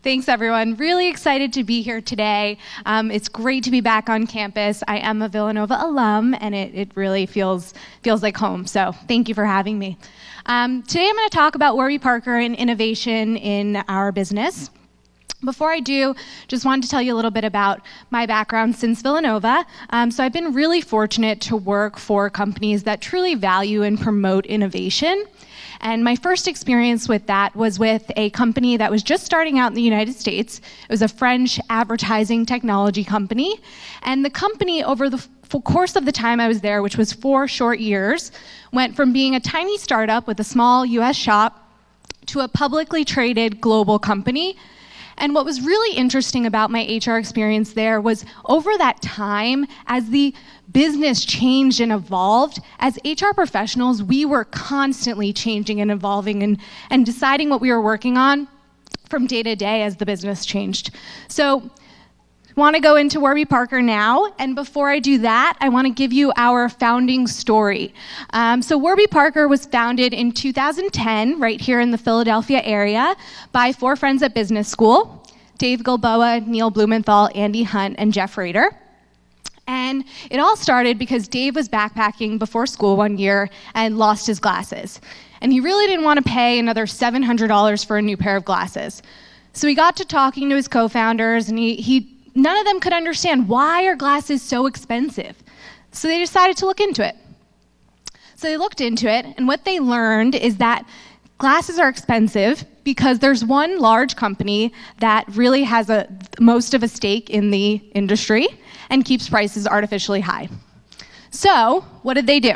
Thanks, everyone. Really excited to be here today. It's great to be back on campus. I am a Villanova alum, and it really feels like home, so thank you for having me. Today I'm going to talk about Warby Parker and innovation in our business. Before I do, just wanted to tell you a little bit about my background since Villanova. So I've been really fortunate to work for companies that truly value and promote innovation. And my first experience with that was with a company that was just starting out in the United States. It was a French advertising technology company. And the company, over the course of the time I was there, which was 4 short years, went from being a tiny startup with a small US shop to a publicly traded global company. And what was really interesting about my HR experience there was over that time, as the business changed and evolved, as HR professionals, we were constantly changing and evolving and deciding what we were working on from day to day as the business changed. So I want to go into Warby Parker now, and before I do that, I want to give you our founding story. So Warby Parker was founded in 2010, right here in the Philadelphia area, by 4 friends at business school: Dave Gilboa, Neil Blumenthal, Andy Hunt, and Jeff Rader. And it all started because Dave was backpacking before school one year and lost his glasses. And he really didn't want to pay another $700 for a new pair of glasses. So he got to talking to his co-founders, and none of them could understand, why are glasses so expensive? So they decided to look into it. So they looked into it, and what they learned is that glasses are expensive because there's one large company that really has most of a stake in the industry and keeps prices artificially high. So what did they do?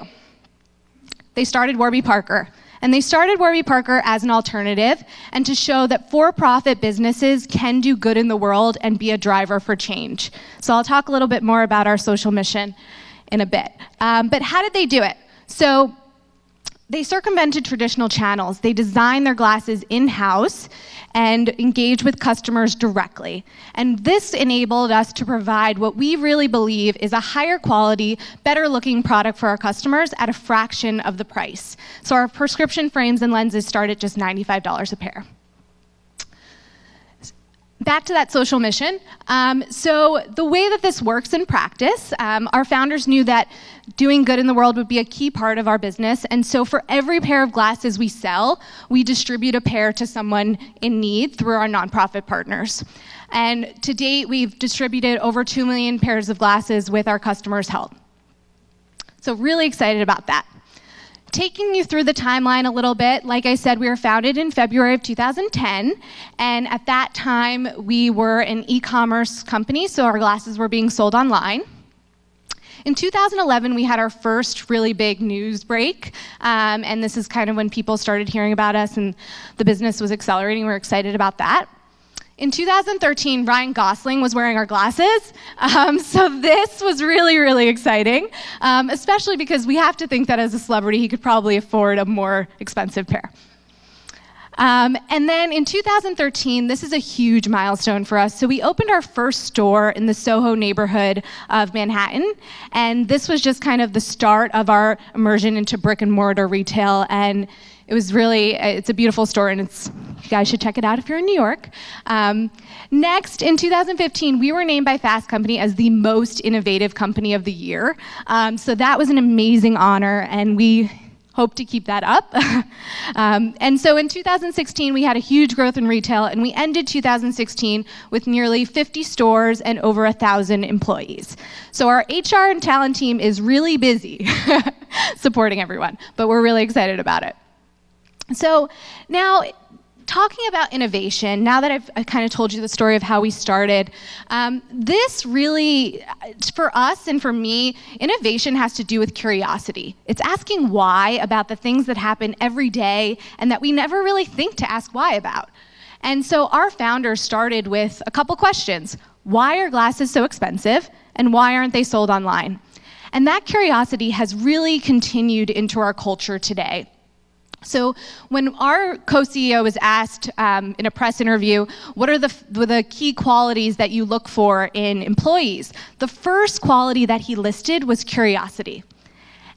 They started Warby Parker. And they started Warby Parker as an alternative and to show that for-profit businesses can do good in the world and be a driver for change. So I'll talk a little bit more about our social mission in a bit. But how did they do it? So they circumvented traditional channels. They designed their glasses in-house and engaged with customers directly. And this enabled us to provide what we really believe is a higher quality, better looking product for our customers at a fraction of the price. So our prescription frames and lenses start at just $95 a pair. Back to that social mission. So the way that this works in practice, our founders knew that doing good in the world would be a key part of our business. And so for every pair of glasses we sell, we distribute a pair to someone in need through our nonprofit partners. And to date, we've distributed over 2 million pairs of glasses with our customers' help. So really excited about that. Taking you through the timeline a little bit, like I said, we were founded in February of 2010, and at that time, we were an e-commerce company, so our glasses were being sold online. In 2011, we had our first really big news break, and this is kind of when people started hearing about us and the business was accelerating. We were excited about that. In 2013, Ryan Gosling was wearing our glasses, so this was really, really exciting, especially because we have to think that as a celebrity, he could probably afford a more expensive pair. And then in 2013, this is a huge milestone for us. So we opened our first store in the Soho neighborhood of Manhattan, and this was just kind of the start of our immersion into brick and mortar retail. And it was really, it's a beautiful store, and you guys should check it out if you're in New York. Next, in 2015, we were named by Fast Company as the most innovative company of the year. So that was an amazing honor, and we hope to keep that up. And so in 2016, we had a huge growth in retail, and we ended 2016 with nearly 50 stores and over 1,000 employees. So our HR and talent team is really busy supporting everyone, but we're really excited about it. So now, talking about innovation, now that I've kind of told you the story of how we started, this really, for us and for me, innovation has to do with curiosity. It's asking why about the things that happen every day and that we never really think to ask why about. And so our founders started with a couple questions. Why are glasses so expensive, and why aren't they sold online? And that curiosity has really continued into our culture today. So when our co-CEO was asked in a press interview, what are the key qualities that you look for in employees? The first quality that he listed was curiosity.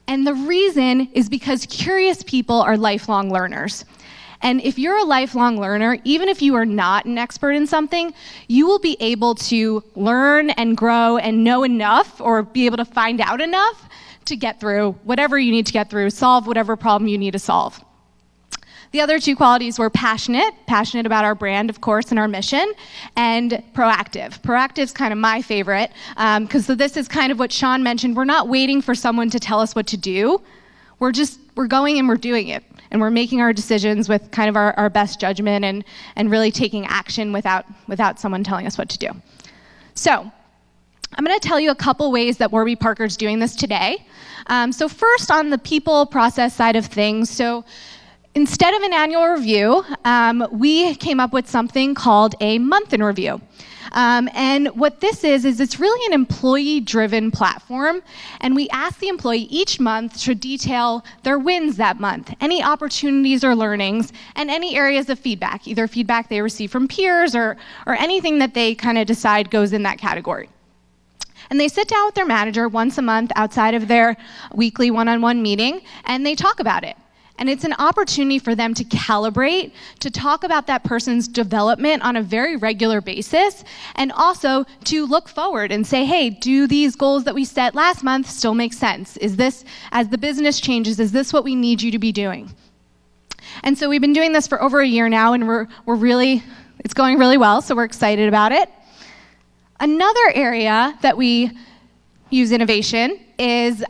And the reason is because curious people are lifelong learners. And if you're a lifelong learner, even if you are not an expert in something, you will be able to learn and grow and know enough, or be able to find out enough to get through whatever you need to get through, solve whatever problem you need to solve. The other two qualities were passionate about our brand, of course, and our mission, and proactive. Proactive's kind of my favorite, because this is kind of what Sean mentioned. We're not waiting for someone to tell us what to do. We're going and we're doing it. And we're making our decisions with kind of our best judgment, and really taking action without someone telling us what to do. So I'm going to tell you a couple ways that Warby Parker's doing this today. So first, on the people process side of things. So instead of an annual review, we came up with something called a month in review. And what this is it's really an employee-driven platform, and we ask the employee each month to detail their wins that month, any opportunities or learnings, and any areas of feedback, either feedback they receive from peers or anything that they kind of decide goes in that category. And they sit down with their manager once a month outside of their weekly one-on-one meeting, and they talk about it. And it's an opportunity for them to calibrate, to talk about that person's development on a very regular basis, and also to look forward and say, hey, do these goals that we set last month still make sense? Is this, as the business changes, is this what we need you to be doing? And so we've been doing this for over a year now, and it's going really well, so we're excited about it. Another area that we use innovation is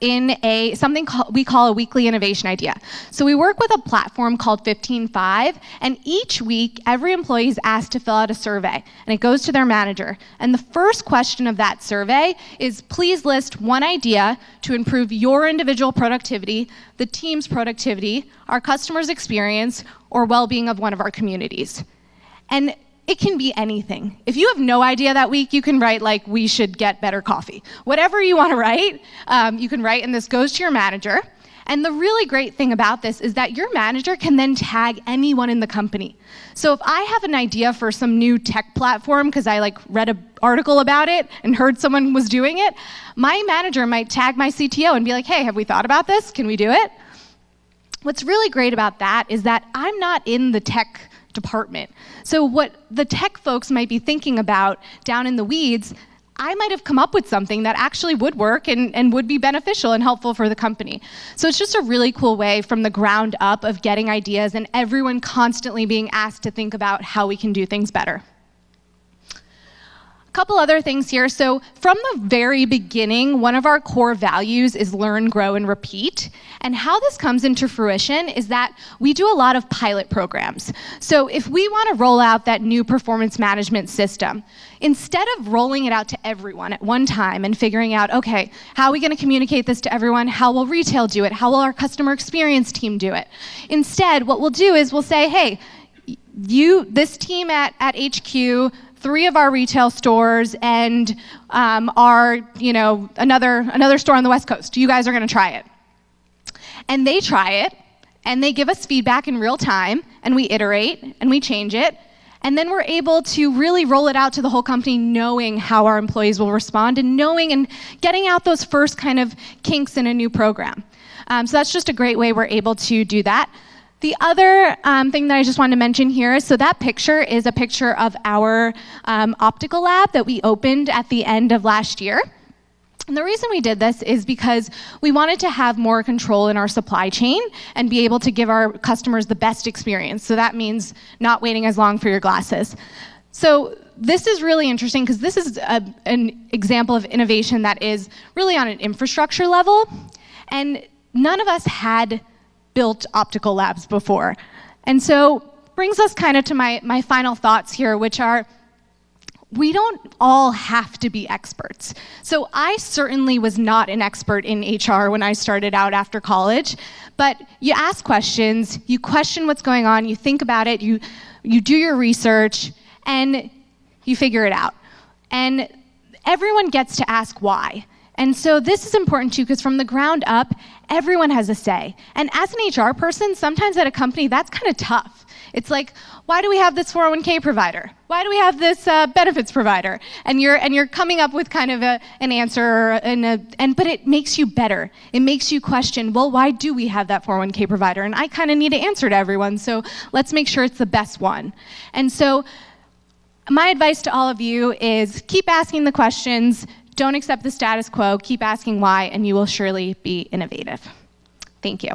in something we call a weekly innovation idea. So we work with a platform called 15.5, and each week, every employee is asked to fill out a survey, and it goes to their manager. And the first question of that survey is, please list one idea to improve your individual productivity, the team's productivity, our customers' experience, or well-being of one of our communities. And it can be anything. If you have no idea that week, you can write like, we should get better coffee. Whatever you want to write, you can write, and this goes to your manager. And the really great thing about this is that your manager can then tag anyone in the company. So if I have an idea for some new tech platform, because I read an article about it and heard someone was doing it, my manager might tag my CTO and be like, hey, have we thought about this? Can we do it? What's really great about that is that I'm not in the tech department. So what the tech folks might be thinking about down in the weeds, I might have come up with something that actually would work and would be beneficial and helpful for the company. So it's just a really cool way from the ground up of getting ideas and everyone constantly being asked to think about how we can do things better. A couple other things here. So from the very beginning, one of our core values is learn, grow, and repeat. And how this comes into fruition is that we do a lot of pilot programs. So if we want to roll out that new performance management system, instead of rolling it out to everyone at one time and figuring out, okay, how are we going to communicate this to everyone? How will retail do it? How will our customer experience team do it? Instead, what we'll do is we'll say, hey, this team at HQ, 3 of our retail stores, and another store on the West Coast. You guys are going to try it. And they try it, and they give us feedback in real time, and we iterate, and we change it, and then we're able to really roll it out to the whole company, knowing how our employees will respond, and knowing and getting out those first kind of kinks in a new program. So that's just a great way we're able to do that. The other thing that I just wanted to mention here is, so that picture is a picture of our optical lab that we opened at the end of last year. And the reason we did this is because we wanted to have more control in our supply chain and be able to give our customers the best experience. So that means not waiting as long for your glasses. So this is really interesting because this is an example of innovation that is really on an infrastructure level. And none of us had built optical labs before. And so brings us kind of to my final thoughts here, which are, we don't all have to be experts. So I certainly was not an expert in HR when I started out after college, but you ask questions, you question what's going on, you think about it, you do your research, and you figure it out. And everyone gets to ask why. And so this is important too, because from the ground up, everyone has a say. And as an HR person, sometimes at a company, that's kind of tough. It's like, why do we have this 401k provider? Why do we have this benefits provider? And you're coming up with kind of an answer, but it makes you better. It makes you question, well, why do we have that 401k provider? And I kind of need to answer to everyone, so let's make sure it's the best one. And so my advice to all of you is keep asking the questions, don't accept the status quo, keep asking why, and you will surely be innovative. Thank you.